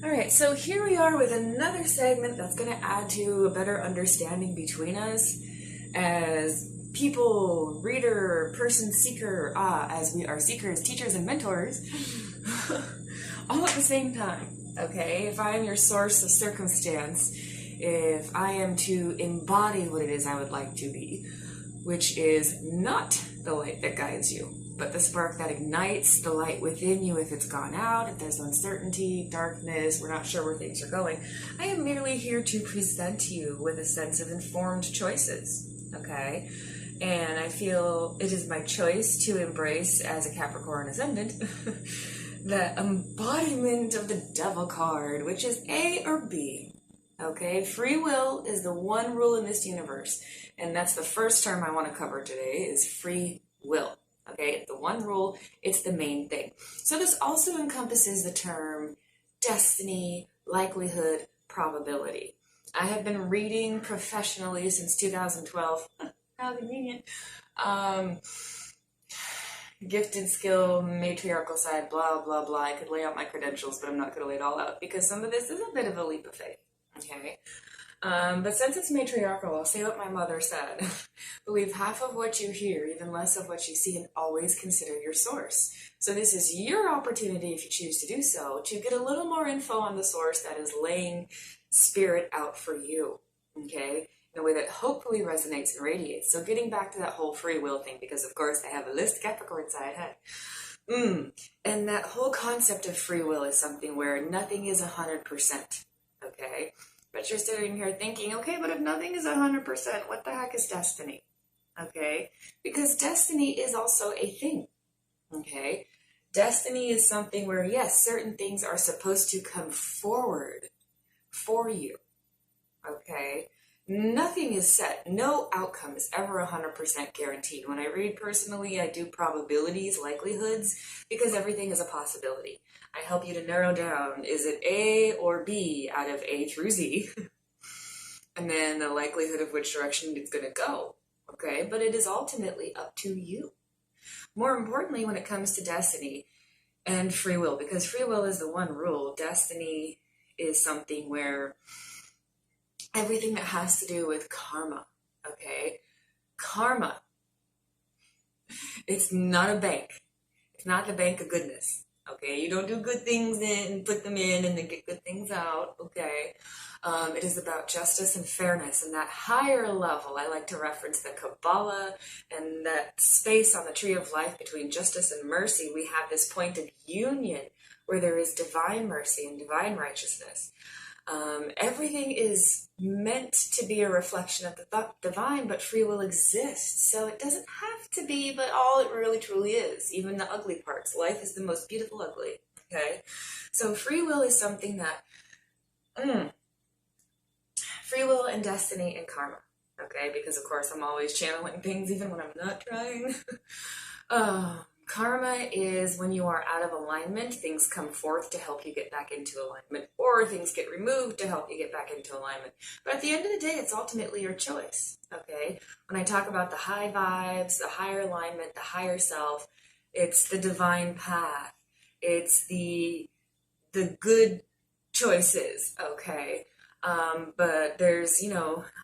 All right, so here we are with another segment that's going to add to a better understanding between us as people, reader, person, seeker, as we are seekers, teachers, and mentors, all at the same time, okay? If I am your source of circumstance, if I am to embody what it is I would like to be, which is not the light that guides you, but the spark that ignites the light within you if it's gone out, if there's uncertainty, darkness, we're not sure where things are going. I am merely here to present you with a sense of informed choices, okay? And I feel it is my choice to embrace, as a Capricorn ascendant, the embodiment of the devil card, which is A or B, okay? Free will is the one rule in this universe, and that's the first term I want to cover today, is free will. Okay, it's the one rule, it's the main thing. So this also encompasses the term destiny, likelihood, probability. I have been reading professionally since 2012. How convenient. Gifted skill, matriarchal side, blah, blah, blah. I could lay out my credentials, but I'm not going to lay it all out because some of this is a bit of a leap of faith. Okay. But since it's matriarchal, I'll say what my mother said. Believe half of what you hear, even less of what you see, and always consider your source. So this is your opportunity, if you choose to do so, to get a little more info on the source that is laying spirit out for you, okay? In a way that hopefully resonates and radiates. So getting back to that whole free will thing, because of course I have a list Capricorn side, hey. And that whole concept of free will is something where nothing is 100%, okay? But you're sitting here thinking, okay, but if nothing is 100%, what the heck is destiny? Okay? Because destiny is also a thing. Okay? Destiny is something where, yes, certain things are supposed to come forward for you. Okay? Nothing is set. No outcome is ever 100% guaranteed. When I read personally, I do probabilities, likelihoods, because everything is a possibility. I help you to narrow down, is it A or B out of A through Z? And then the likelihood of which direction it's going to go. Okay? But it is ultimately up to you. More importantly, when it comes to destiny and free will, because free will is the one rule, destiny is something where everything that has to do with karma, okay? Karma. It's not a bank. It's not the bank of goodness, okay? You don't do good things in, put them in, and then get good things out, okay? It is about justice and fairness, and that higher level. I like to reference the Kabbalah and that space on the tree of life between justice and mercy. We have this point of union where there is divine mercy and divine righteousness. Everything is meant to be a reflection of the divine, but free will exists. So it doesn't have to be, but all it really truly is, even the ugly parts. Life is the most beautiful ugly, okay? So free will is something that, free will and destiny and karma, okay? Because of course I'm always channeling things even when I'm not trying. Karma is when you are out of alignment, things come forth to help you get back into alignment, or things get removed to help you get back into alignment. But at the end of the day, it's ultimately your choice, okay? When I talk about the high vibes, the higher alignment, the higher self, it's the divine path. It's the good choices, okay? But there's,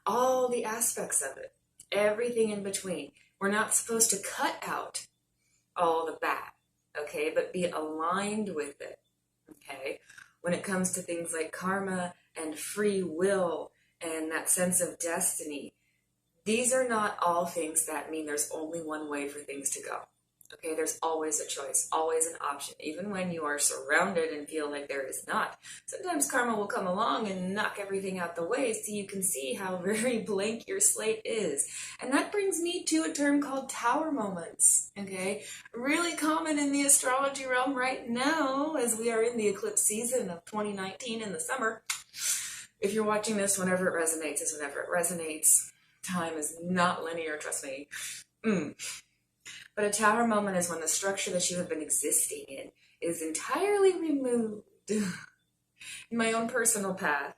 all the aspects of it, everything in between. We're not supposed to cut out all the bad, okay, but be aligned with it, okay? When it comes to things like karma and free will and that sense of destiny, these are not all things that mean there's only one way for things to go, okay? There's always a choice, always an option, even when you are surrounded and feel like there is not. Sometimes karma will come along and knock everything out the way so you can see how very blank your slate is. And that brings me to a term called tower moments, okay? Really common in the astrology realm right now as we are in the eclipse season of 2019 in the summer. If you're watching this, whenever it resonates is whenever it resonates. Time is not linear, trust me. But a tower moment is when the structure that you have been existing in is entirely removed. In my own personal path,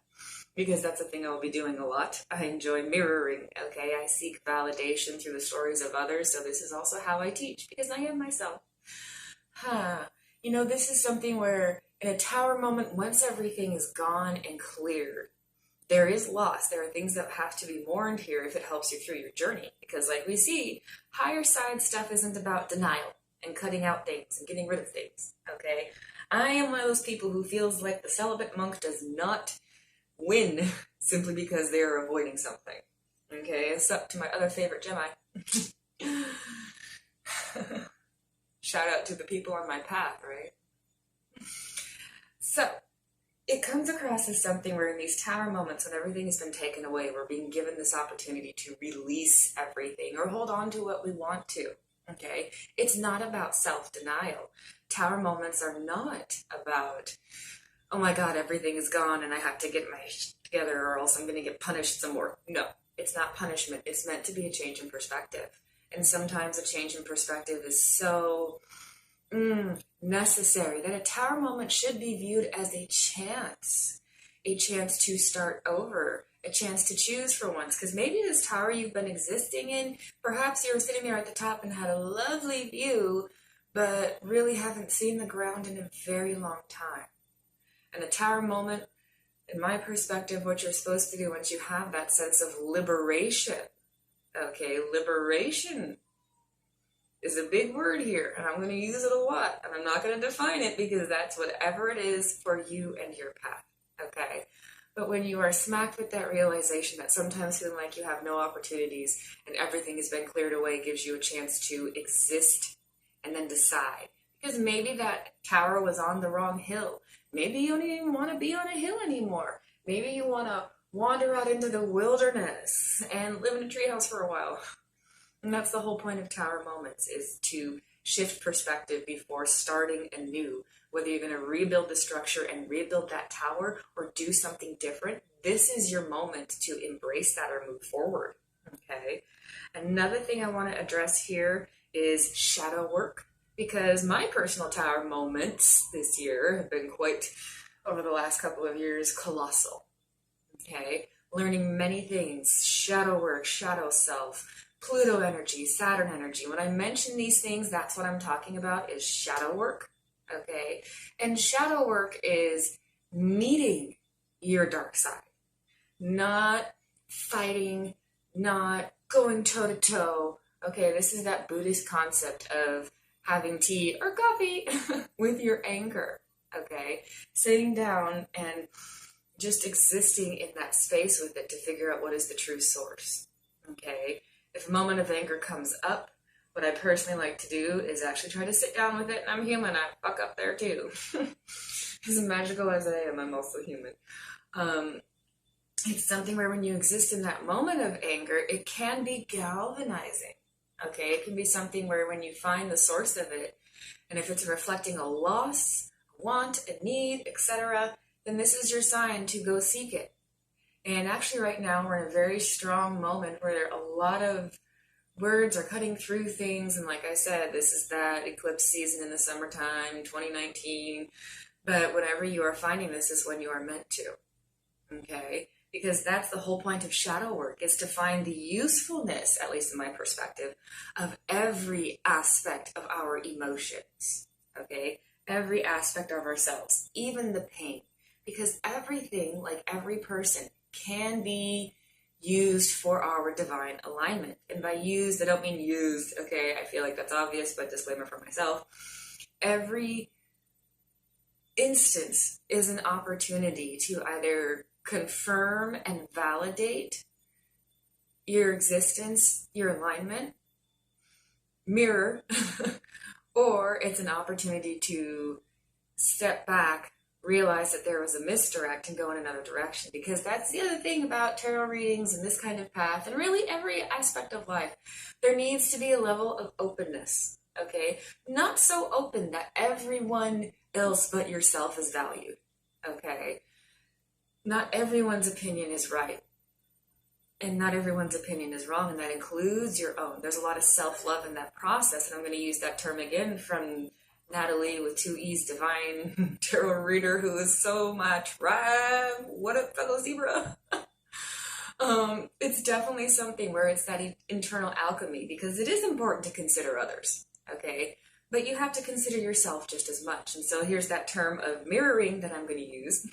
because that's a thing I'll be doing a lot. I enjoy mirroring, okay? I seek validation through the stories of others, so this is also how I teach, because I am myself. This is something where In a tower moment, once everything is gone and cleared, there is loss. There are things that have to be mourned here if it helps you through your journey. Because like we see, higher side stuff isn't about denial and cutting out things and getting rid of things, okay? I am one of those people who feels like the celibate monk does not win simply because they are avoiding something, okay? It's up to my other favorite Gemi. Shout out to the people on my path, right? So, it comes across as something where in these tower moments when everything has been taken away, we're being given this opportunity to release everything or hold on to what we want to, okay? It's not about self-denial. Tower moments are not about, oh my God, everything is gone and I have to get my shit together or else I'm going to get punished some more. No, it's not punishment. It's meant to be a change in perspective. And sometimes a change in perspective is so necessary that a tower moment should be viewed as a chance to start over, a chance to choose for once. Because maybe this tower you've been existing in, perhaps you were sitting there at the top and had a lovely view, but really haven't seen the ground in a very long time. And a tower moment, in my perspective, what you're supposed to do once you have that sense of liberation, okay, liberation is a big word here, and I'm going to use it a lot, and I'm not going to define it because that's whatever it is for you and your path, okay? But when you are smacked with that realization that sometimes feeling like you have no opportunities and everything has been cleared away gives you a chance to exist and then decide. Because maybe that tower was on the wrong hill. Maybe you don't even want to be on a hill anymore. Maybe you want to wander out into the wilderness and live in a treehouse for a while. And that's the whole point of tower moments, is to shift perspective before starting anew. Whether you're going to rebuild the structure and rebuild that tower or do something different, this is your moment to embrace that or move forward, okay? Another thing I want to address here is shadow work, because my personal tower moments this year have been quite, over the last couple of years, colossal, okay? Learning many things, shadow work, shadow self, Pluto energy, Saturn energy. When I mention these things, that's what I'm talking about, is shadow work, okay? And shadow work is meeting your dark side, not fighting, not going toe-to-toe, okay? This is that Buddhist concept of having tea or coffee with your anger, okay? Sitting down and just existing in that space with it to figure out what is the true source, okay? If a moment of anger comes up, what I personally like to do is actually try to sit down with it, and I'm human, I fuck up there too. As magical as I am, I'm also human. It's something where when you exist in that moment of anger, it can be galvanizing, okay? It can be something where when you find the source of it, and if it's reflecting a loss, a want, a need, etc., then this is your sign to go seek it. And actually right now we're in a very strong moment where a lot of words are cutting through things. And like I said, this is that eclipse season in the summertime, 2019. But whenever you are finding this is when you are meant to, okay? Because that's the whole point of shadow work, is to find the usefulness, at least in my perspective, of every aspect of our emotions, okay? Every aspect of ourselves, even the pain. Because everything, like every person, can be used for our divine alignment. And by used, I don't mean used, okay? I feel like that's obvious, but disclaimer for myself. Every instance is an opportunity to either confirm and validate your existence, your alignment, mirror, or it's an opportunity to step back, realize that there was a misdirect, and go in another direction. Because that's the other thing about tarot readings and this kind of path, and really every aspect of life. There needs to be a level of openness, okay? Not so open that everyone else but yourself is valued, okay? Not everyone's opinion is right, and not everyone's opinion is wrong, and that includes your own. There's a lot of self-love in that process, and I'm going to use that term again from Natalie with 2 E's, divine tarot reader, who is so much right. What up, fellow zebra? It's definitely something where it's that internal alchemy, because it is important to consider others, okay? but you have to consider yourself just as much. And so here's that term of mirroring that I'm going to use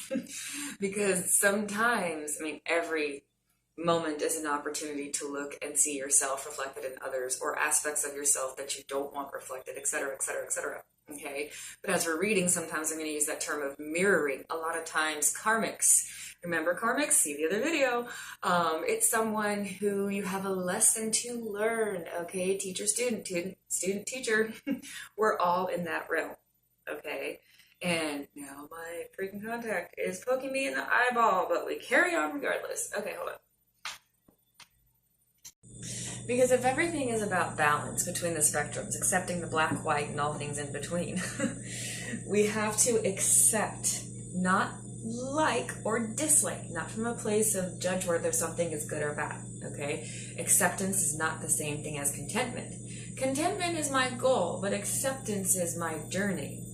because sometimes, I mean, every moment is an opportunity to look and see yourself reflected in others or aspects of yourself that you don't want reflected, etc., etc., etc. Okay, but as we're reading, sometimes I'm going to use that term of mirroring. A lot of times, karmics. Remember karmics? See the other video. It's someone who you have a lesson to learn. Okay, teacher, student, student, teacher. We're all in that realm. Okay. And now my freaking contact is poking me in the eyeball, but we carry on regardless. Okay, hold on. Because if everything is about balance between the spectrums, accepting the black, white, and all things in between, we have to accept, not like or dislike, not from a place of judge whether something is good or bad, okay? Acceptance is not the same thing as contentment. Contentment is my goal, but acceptance is my journey,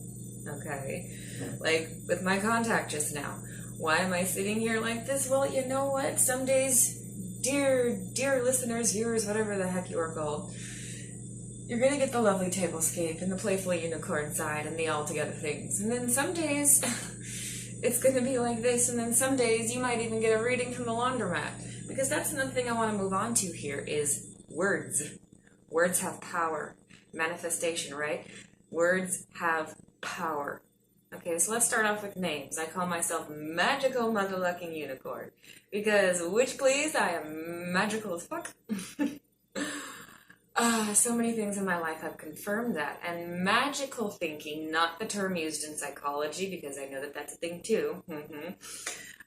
okay? Like with my contact just now, why am I sitting here like this? Well, you know what? Some days, dear listeners, viewers, whatever the heck you are called, you're going to get the lovely tablescape and the playful unicorn side and the altogether things. And then some days it's going to be like this, and then some days you might even get a reading from the laundromat. Because that's another thing I want to move on to here is words. Words have power. Manifestation, right? Words have power. Okay, so let's start off with names. I call myself Magical Motherlucking Unicorn. Because, which please, I am magical as fuck. So many things in my life have confirmed that. And magical thinking, not the term used in psychology, because I know that that's a thing too.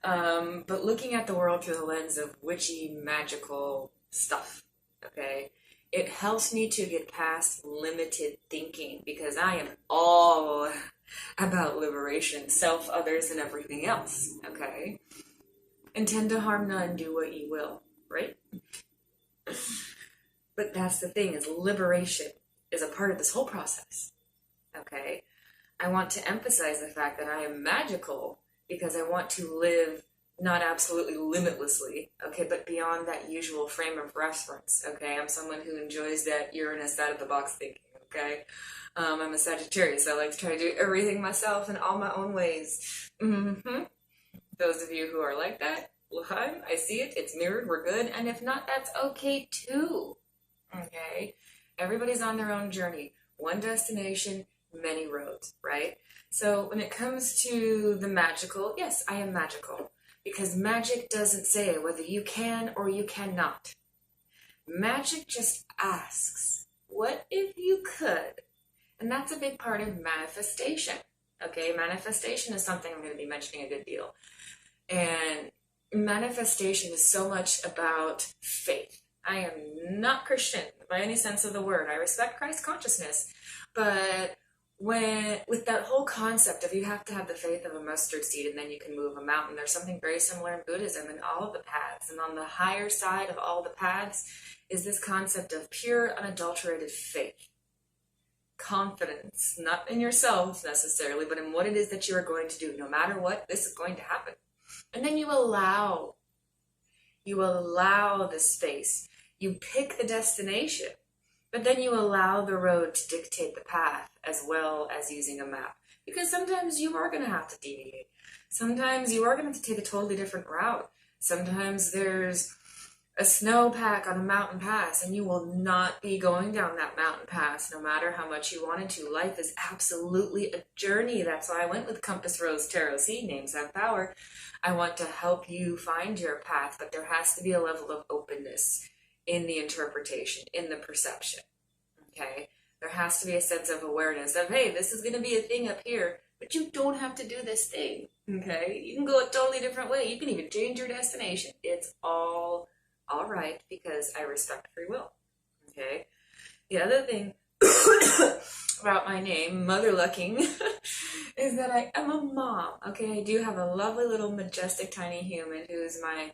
But looking at the world through the lens of witchy, magical stuff, okay? It helps me to get past limited thinking, because I am all about liberation, self, others, and everything else, okay? Intend to harm none, do what ye will, right? But that's the thing, is liberation is a part of this whole process, okay? I want to emphasize the fact that I am magical because I want to live not absolutely limitlessly, okay, but beyond that usual frame of reference, okay? I'm someone who enjoys that Uranus out-of-the-box thinking, okay? I'm a Sagittarius. I like to try to do everything myself in all my own ways. Those of you who are like that, well, hi, I see it. It's mirrored. We're good. And if not, that's okay too. Okay? Everybody's on their own journey. One destination, many roads, right? So when it comes to the magical, yes, I am magical. Because magic doesn't say whether you can or you cannot. Magic just asks, what if you could? And that's a big part of manifestation. Okay, manifestation is something I'm going to be mentioning a good deal. And manifestation is so much about faith. I am not Christian by any sense of the word. I respect Christ consciousness. But with that whole concept of you have to have the faith of a mustard seed and then you can move a mountain, there's something very similar in Buddhism in all of the paths. And on the higher side of all the paths is this concept of pure, unadulterated faith. Confidence, not in yourself necessarily, but in what it is that you are going to do. No matter what, this is going to happen. And then you allow the space. You pick the destination, but then you allow the road to dictate the path as well as using a map. Because sometimes you are going to have to deviate. Sometimes you are going to have to take a totally different route. Sometimes there's a snowpack on a mountain pass and you will not be going down that mountain pass no matter how much you wanted to. Life is absolutely a journey. That's why I went with Compass Rose Tarot Seed. Names have power. I want to help you find your path, but there has to be a level of openness in the interpretation, in the perception, okay? There has to be a sense of awareness of, hey, this is going to be a thing up here, but you don't have to do this thing, okay? You can go a totally different way. You can even change your destination. It's all right, because I respect free will, okay? The other thing about my name, Motherlucking, is that I am a mom, okay? I do have a lovely little majestic tiny human who is my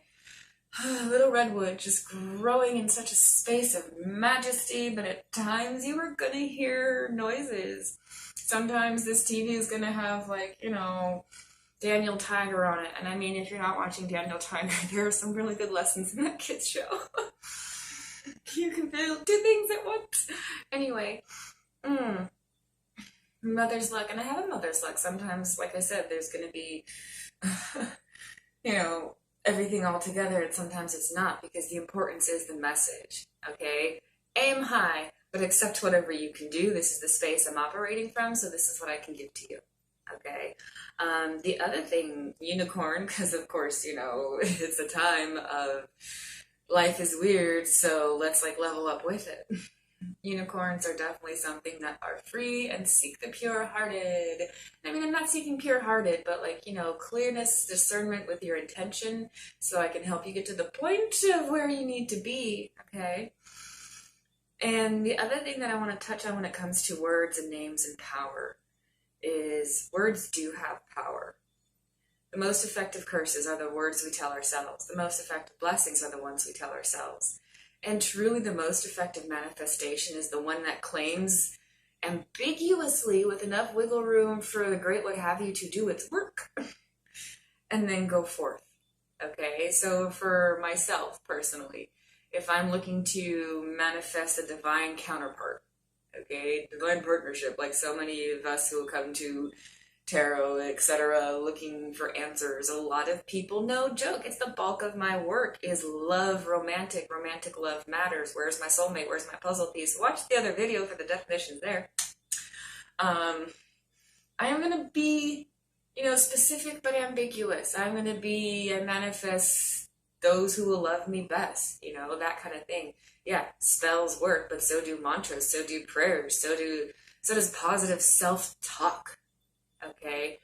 little redwood, just growing in such a space of majesty, but at times you are gonna hear noises. Sometimes this TV is gonna have, like, you know, Daniel Tiger on it, and I mean, if you're not watching Daniel Tiger, there are some really good lessons in that kid's show. You can do things at once. Anyway, mother's luck, and I have a mother's luck. Sometimes, like I said, there's going to be, you know, everything all together, and sometimes it's not, because the importance is the message, okay? Aim high, but accept whatever you can do. This is the space I'm operating from, so this is what I can give to you, okay? The other thing, unicorn, because of course, you know, it's a time of life is weird, so let's like level up with it. Unicorns are definitely something that are free and seek the pure-hearted. I mean, I'm not seeking pure-hearted, but like, you know, clearness, discernment with your intention, so I can help you get to the point of where you need to be, okay? And the other thing that I want to touch on when it comes to words and names and power is words do have power. The most effective curses are the words we tell ourselves. The most effective blessings are the ones we tell ourselves. And truly the most effective manifestation is the one that claims ambiguously, with enough wiggle room for the great what have you to do its work, and then go forth. Okay, so for myself personally, if I'm looking to manifest a divine counterpart, okay, divine partnership, like so many of us who come to tarot, etc., looking for answers, a lot of people, no joke, it's the bulk of my work is love, romantic love matters. Where's my soulmate? Where's my puzzle piece? Watch the other video for the definitions there. I am going to be, you know, specific but ambiguous. I manifest those who will love me best, you know, that kind of thing. Yeah, spells work, but so do mantras, so do prayers, so does positive self-talk. Okay,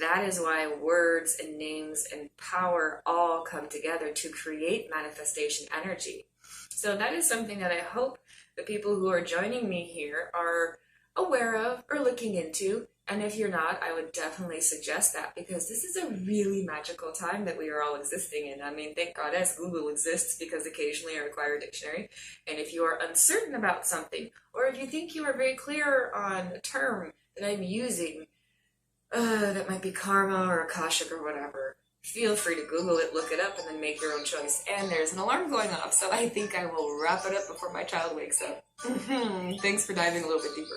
that is why words and names and power all come together to create manifestation energy. So that is something that I hope the people who are joining me here are aware of or looking into. And if you're not, I would definitely suggest that, because this is a really magical time that we are all existing in. I mean, thank goddess Google exists, because occasionally I require a dictionary. And if you are uncertain about something, or if you think you are very clear on a term that I'm using, that might be karma or akashic or whatever, feel free to Google it, look it up, and then make your own choice. And there's an alarm going off, so I think I will wrap it up before my child wakes up. Thanks for diving a little bit deeper.